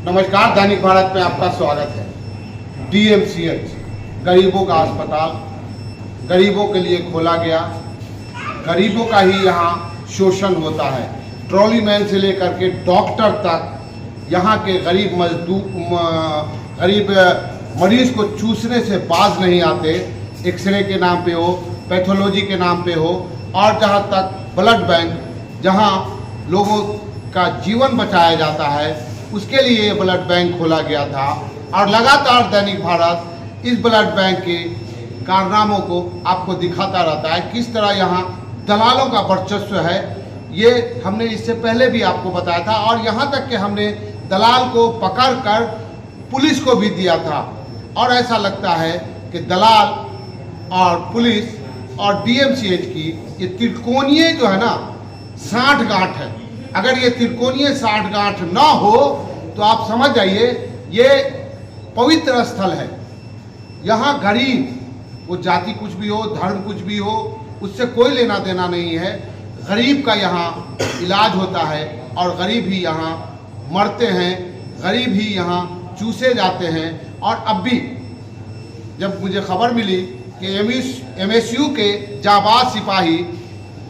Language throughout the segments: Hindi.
नमस्कार, दैनिक भारत में आपका स्वागत है। डीएमसीएच गरीबों का अस्पताल गरीबों के लिए खोला गया। गरीबों का ही यहाँ शोषण होता है। ट्रॉली मैन से लेकर के डॉक्टर तक यहाँ के गरीब गरीब मरीज को चूसने से बाज नहीं आते। एक्सरे के नाम पे हो, पैथोलॉजी के नाम पे हो, और जहाँ तक ब्लड बैंक जहाँ लोगों का जीवन बचाया जाता है उसके लिए ये ब्लड बैंक खोला गया था। और लगातार दैनिक भारत इस ब्लड बैंक के कारनामों को आपको दिखाता रहता है, किस तरह यहाँ दलालों का वर्चस्व है। ये हमने इससे पहले भी आपको बताया था, और यहाँ तक कि हमने दलाल को पकड़कर पुलिस को भी दिया था। और ऐसा लगता है कि दलाल और पुलिस और डीएमसीएच की ये त्रिकोणीय जो है ना साठगांठ है। अगर ये त्रिकोणीय साठगांठ ना हो तो आप समझ जाइए ये पवित्र स्थल है। यहाँ गरीब, वो जाति कुछ भी हो, धर्म कुछ भी हो, उससे कोई लेना देना नहीं है। गरीब का यहाँ इलाज होता है और गरीब ही यहाँ मरते हैं, गरीब ही यहाँ चूसे जाते हैं। और अब भी जब मुझे खबर मिली कि एमएसयू के जाबाज सिपाही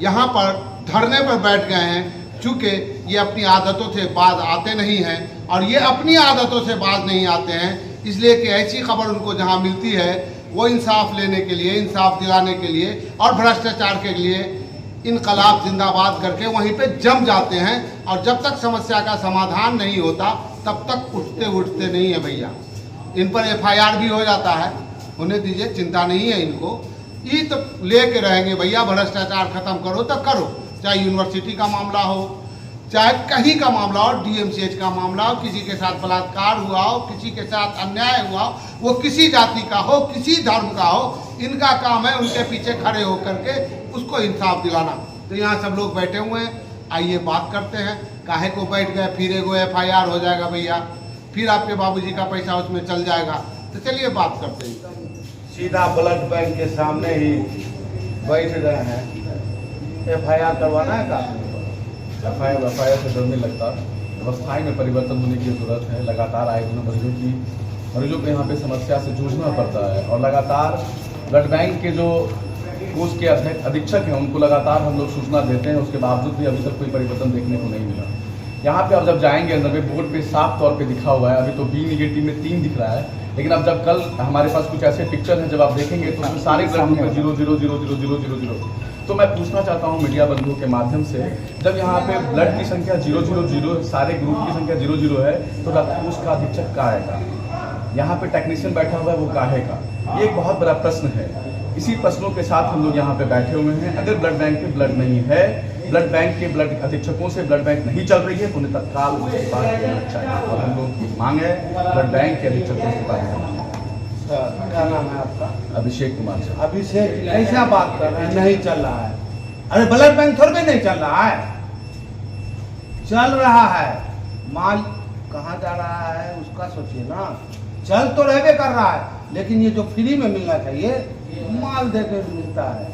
यहाँ पर धरने पर बैठ गए हैं, चूँकि ये अपनी आदतों से बाज आते नहीं हैं, और ये अपनी आदतों से बाज नहीं आते हैं, इसलिए कि ऐसी खबर उनको जहाँ मिलती है वो इंसाफ लेने के लिए, इंसाफ दिलाने के लिए और भ्रष्टाचार के लिए इनकलाब जिंदाबाद करके वहीं पे जम जाते हैं। और जब तक समस्या का समाधान नहीं होता तब तक उठते नहीं है भैया। इन पर FIR भी हो जाता है, होने दीजिए, चिंता नहीं है इनको। ये तो लेके रहेंगे भैया, भ्रष्टाचार खत्म करो तो करो, चाहे यूनिवर्सिटी का मामला हो, चाहे कहीं का मामला हो, डीएमसीएच का मामला हो, किसी के साथ बलात्कार हुआ हो, किसी के साथ अन्याय हुआ हो, वो किसी जाति का हो, किसी धर्म का हो, इनका काम है उनके पीछे खड़े होकर के उसको इंसाफ दिलाना। तो यहाँ सब लोग बैठे हुए हैं, आइए बात करते हैं। काहे को बैठ गए, फिर एगो FIR हो जाएगा भैया, फिर आपके बाबूजी का पैसा उसमें चल जाएगा। तो चलिए बात करते हैं। सीधा ब्लड बैंक के सामने ही बैठ रहे हैं। FIR करवाना है का? FIR से डर नहीं लगता। व्यवस्थाएं में परिवर्तन होने की जरूरत है। लगातार आए दिन मरीजों को यहाँ पे समस्या से जूझना पड़ता है, और लगातार ब्लड बैंक के जो कोष के अधीक्षक हैं उनको लगातार हम लोग सूचना देते हैं, उसके बावजूद भी अभी तक कोई परिवर्तन देखने को नहीं मिला। यहाँ पे अब जब जाएंगे अंदर में बोर्ड पे साफ तौर पे दिखा हुआ है, अभी तो B नेगेटिव में 3 दिख रहा है, लेकिन अब जब कल हमारे पास कुछ ऐसे पिक्चर हैं जब आप देखेंगे तो उसमें सारे ब्लड ग्रुप में 0000000। तो मैं पूछना चाहता हूँ मीडिया बंधुओं के माध्यम से, जब यहाँ पे ब्लड की संख्या 000 सारे ग्रुप की संख्या 00 है, तो रक्त कोष का अधीक्षक काहे का, यहाँ पे टेक्नीशियन बैठा हुआ है वो काहे का, ये एक बहुत बड़ा प्रश्न है। इसी प्रश्नों के साथ हम लोग यहाँ पे बैठे हुए हैं। अगर ब्लड बैंक में ब्लड नहीं है, ब्लड बैंक के ब्लड अधीक्षकों से ब्लड बैंक नहीं चल रही है, तो उन्हें तत्काल इस्तीफा देना चाहिए। और हम लोग की मांग है ब्लड बैंक के अधीक्षकों से बात करना। क्या नाम है आपका? अभिषेक कुमार सर। अभिषेक, ऐसा बात कर रहे हैं नहीं चल रहा है? अरे ब्लड बैंक थोड़ी नहीं चल रहा है, चल रहा है। माल कहाँ जा रहा है उसका सोचिए ना। चल तो रहबे कर रहा है, लेकिन ये जो फ्री में मिलना चाहिए माल देकर मिलता है,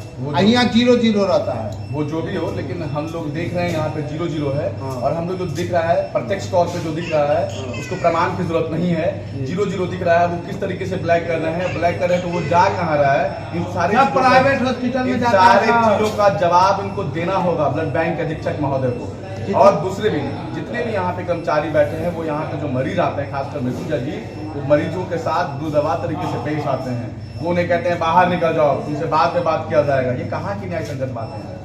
यहाँ 0-0 रहता है। वो जो भी हो, लेकिन हम लोग देख रहे हैं यहाँ पे 0-0 है। हाँ। और हम लोग जो दिख रहा है प्रत्यक्ष तौर पे जो दिख रहा है, उसको प्रमाण की जरूरत नहीं है। 0-0 दिख रहा है, वो किस तरीके से ब्लैक कर रहे हैं, ब्लैक कर रहे हैं तो वो जा कहाँ रहा है, इन सारे प्राइवेट हॉस्पिटल में सारे चीजों का जवाब इनको देना होगा ब्लड बैंक के अधीक्षक महोदय को। और दूसरे भी जितने भी यहाँ पे कर्मचारी बैठे हैं, वो यहाँ पे जो मरीज आते हैं, खासकर मृत्युंजय जी, वो मरीजों के साथ दुर्व्यवहार तरीके से पेश आते हैं। वो उन्हें कहते हैं बाहर निकल जाओ, तुमसे बाद में बात किया जाएगा। ये कहाँ की न्याय संगत बातें हैं?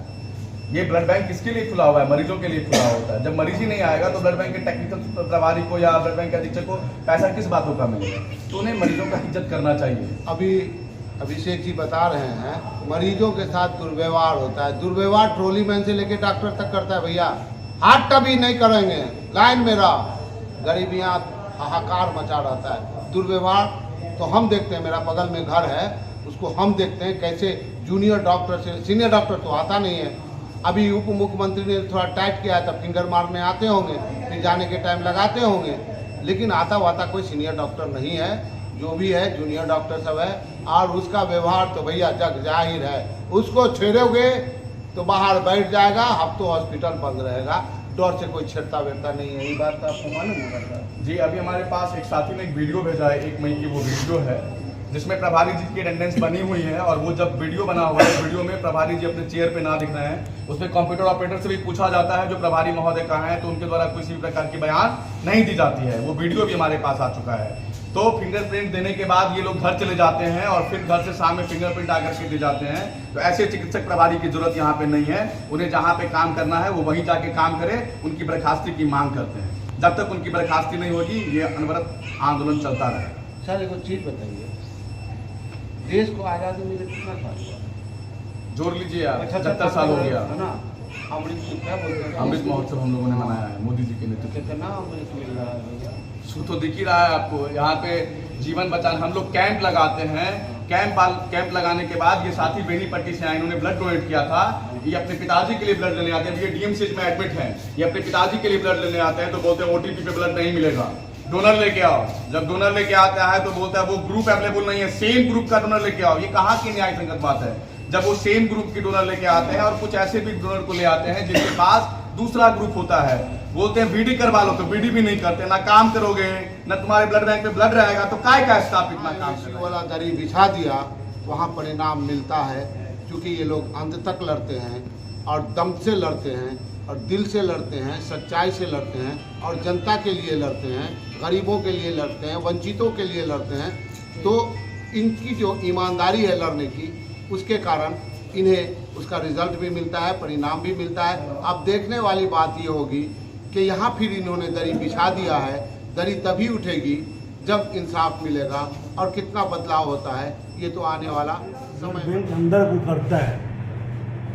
ये ब्लड बैंक किसके लिए खुला हुआ है? मरीजों के लिए खुला होता है। जब मरीज ही नहीं आएगा तो ब्लड बैंक के टेक्निकल प्रभारी को या ब्लड बैंक के अधीक्षक को पैसा किस बातों का मिलेगा? तो उन्हें मरीजों का इज्जत करना चाहिए। अभी अभिषेक जी बता रहे हैं मरीजों के साथ दुर्व्यवहार होता है। दुर्व्यवहार ट्रॉली मैन से लेके डॉक्टर तक करता है भैया। हाथ कभी नहीं करेंगे, लाइन में रह। गरीब यहाँ हाहाकार मचा रहता है। दुर्व्यवहार तो हम देखते हैं, मेरा बगल में घर है, उसको हम देखते हैं कैसे जूनियर डॉक्टर से सीनियर डॉक्टर तो आता नहीं है। अभी उप मुख्यमंत्री ने थोड़ा टाइट किया है, तब फिंगर मारने आते होंगे, फिर जाने के टाइम लगाते होंगे, लेकिन आता वाता कोई सीनियर डॉक्टर नहीं है। जो भी है जूनियर डॉक्टर सब है। और उसका व्यवहार तो भैया जग जाहिर है, उसको छेड़ोगे तो बाहर बैठ जाएगा, अब तो हॉस्पिटल बंद रहेगा। डर से कोई छेड़ता वेड़ता नहीं है, ये बात तो आपको मालूम होगा सर। जी, अभी हमारे पास एक साथी ने एक वीडियो भेजा है, 1 मई की वो वीडियो है जिसमें प्रभारी जी की अटेंडेंस बनी हुई है। और वो जब वीडियो बना हुआ है, वीडियो में प्रभारी जी अपने चेयर पे ना दिख रहे हैं, उसमें कंप्यूटर ऑपरेटर से भी पूछा जाता है जो प्रभारी महोदय कहाँ हैं, तो उनके द्वारा किसी भी प्रकार की बयान नहीं दी जाती है। वो वीडियो भी हमारे पास आ चुका है। तो फिंगरप्रिंट देने के बाद ये लोग घर चले जाते हैं और फिर घर से शाम में फिंगरप्रिंट आकर के दे जाते हैं। तो ऐसे चिकित्सक प्रभारी की जरूरत यहाँ पे नहीं है। उन्हें जहाँ पे काम करना है वो वहीं जाके काम करे, उनकी बर्खास्ती की मांग करते हैं। जब तक उनकी बर्खास्ती नहीं होगी ये अनवरत आंदोलन चलता रहेगा। सर एक चीज बताइए, देश को आज़ादी मिले कितना साल हुआ? जोड़ लीजिए आप, 75 साल हो गया है ना। अमृत क्या बोलते हैं, अमृत महोत्सव हम लोगों ने मनाया है मोदी जी के नेतृत्व में। कितना अमृत मिल रहा है भैया? सु तो दिख ही रहा है आपको। यहाँ पे जीवन बचाने हम लोग कैंप लगाते हैं। कैंप लगाने के बाद ये साथी बेनीपट्टी से आए, इन्होंने ब्लड डोनेट किया था। ये अपने पिताजी के लिए ब्लड लेने आते हैं। ये डीएमसीएच में एडमिट हैं, ये अपने पिताजी के लिए ब्लड लेने आते हैं। तो बोलते हैं ओटीपी पे ब्लड नहीं मिलेगा, डोनर लेके आओ। जब डोनर लेके आता है तो बोलता है वो ग्रुप अवेलेबल नहीं है, सेम ग्रुप का डोनर लेके आओ। ये कहाँ की न्याय संगत बात है? जब वो सेम ग्रुप की डोनर लेके आते हैं और कुछ ऐसे भी डोनर को ले आते हैं जिनके पास दूसरा ग्रुप होता है, बोलते हैं बीडी करवा लो, तो बीडी भी नहीं करते। ना काम करोगे, ना तुम्हारे ब्लड बैंक में ब्लड रहेगा, तो काय का स्टाफ इतना काम करेगा? वाला दरी बिछा दिया, वहाँ परिणाम मिलता है। क्योंकि ये लोग अंत तक लड़ते हैं और दम से लड़ते हैं और दिल से लड़ते हैं, सच्चाई से लड़ते हैं और जनता के लिए लड़ते हैं, गरीबों के लिए लड़ते हैं, वंचितों के लिए लड़ते हैं। तो इनकी जो ईमानदारी है लड़ने की, उसके कारण इन्हें उसका रिजल्ट भी मिलता है, परिणाम भी मिलता है। अब देखने वाली बात ये होगी कि यहाँ फिर इन्होंने दरी बिछा दिया है। दरी तभी उठेगी जब इंसाफ मिलेगा और कितना बदलाव होता है ये तो आने वाला समय बैंक अंदर को करता है,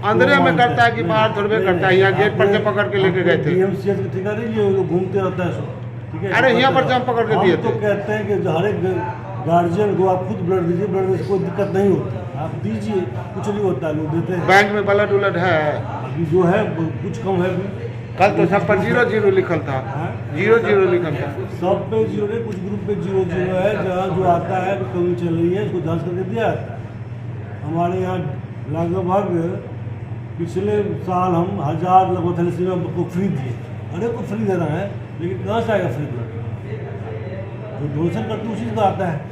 अंदर में करता है कि बाहर थोड़े करता है। यहाँ गेट पर से पकड़ के लेके गए थे। डीएमसीएच के ठिकाने ये लोग घूमते रहता है सब, ठीक है। अरे यहाँ पर से हम पकड़ के दिए हम तो थे। कहते हैं कि हर एक गार्जियन को आप खुद ब्लड दीजिए, ब्लड से कोई दिक्कत नहीं होती, आप दीजिए, कुछ नहीं होता, लोग देते हैं। बैंक में ब्लड उलट है, अभी जो है कुछ कम है अभी। कल तो सब पर 0-0 लिखल था, 0-0 लिखल था। सब पे 0 है, कुछ ग्रुप पे 0-0 है। जहाँ जो आता है कमी चल रही है उसको जांच करके दिया जाता है। हमारे यहाँ लगभग पिछले साल हम 1000 लगभग थैलेसीमिया को फ्री दिए। अरे को फ्री देना है, लेकिन कहाँ से आएगा फ्री ब्लड? जो डोनेशन करते उसी का आता है।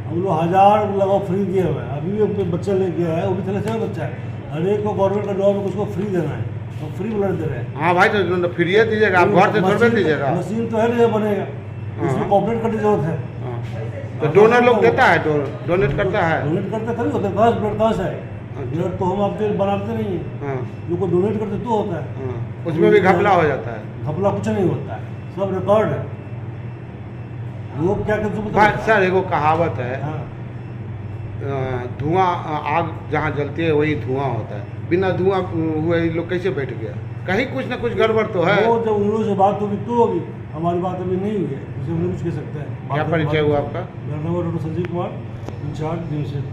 हम लोग 1000 लगभग फ्री दिए हुए हैं। अभी भी बच्चा लेके आया है, वो भी थैलेसीमिया बच्चा है। हर एक को गवर्नमेंट का जॉब है, उसको फ्री देना है, तो फ्री ब्लड दे रहे हैं। हाँ भाई, तो फ्री दीजिएगा, आप घर से थोड़े दीजिएगा। मशीन तो है नहीं बनेगा, उसमें कॉपरेट करने की जरूरत है। हाँ। तो डोनर लोग देता है, डोनेट करता है। डोनेट करते तभी होता है, कहाँ से ब्लड कहाँ से है? ब्लड तो हम आपके बनाते नहीं है, हाँ, जो को डोनेट करते तो होता है। हाँ। उसमें भी घपला हो जाता है। घपला कुछ नहीं होता है, सब रिकॉर्ड है। लोग क्या करते भाई सर, एगो कहावत है, हाँ, धुआं आग जहाँ जलती है वही धुआं होता है। बिना धुआं हुए ये लोग कैसे बैठ गया? कहीं कुछ ना कुछ गड़बड़ तो है। वो जब उन लोगों से बात होगी तो होगी, हमारी बात अभी नहीं हुई है, उसे हम लोग कुछ कह सकते हैं। क्या परिचय हुआ आपका? मेरा नाम है doctor Sanjeev Kumar, incharge DMCH.